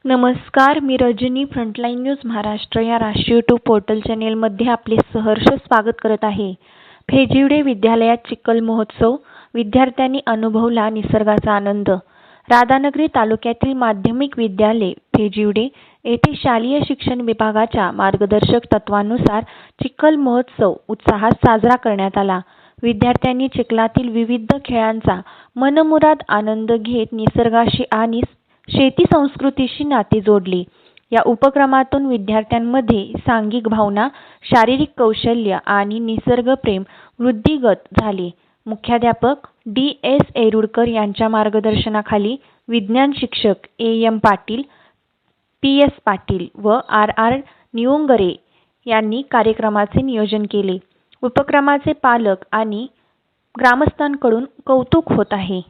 नमस्कार, मी Rajani. Frontline news Maharashtra या राष्ट्रीय यूट्यूब पोर्टल चॅनेलमध्ये आपले सहर्ष स्वागत करत आहे. फेजिवडे विद्यालयात चिखल महोत्सव, विद्यार्थ्यांनी अनुभवला निसर्गाचा आनंद. राधानगरी तालुक्यातील माध्यमिक विद्यालय फेजिवडे येथे शालेय शिक्षण विभागाच्या मार्गदर्शक तत्वानुसार चिखल महोत्सव उत्साहात साजरा करण्यात आला. विद्यार्थ्यांनी चिखलातील विविध खेळांचा मनमुराद आनंद घेत निसर्गाशी आणि शेती संस्कृतीशी नाती जोडली. या उपक्रमातून विद्यार्थ्यांमध्ये सांघिक भावना, शारीरिक कौशल्य आणि निसर्गप्रेम वृद्धिंगत झाले. मुख्याध्यापक डी.एस. येरुरकर यांच्या मार्गदर्शनाखाली विज्ञान शिक्षक ए.एम. पाटील, पी.एस. पाटील व आर.आर. निओंगरे यांनी कार्यक्रमाचे नियोजन केले. उपक्रमाचे पालक आणि ग्रामस्थांकडून कौतुक होत आहे.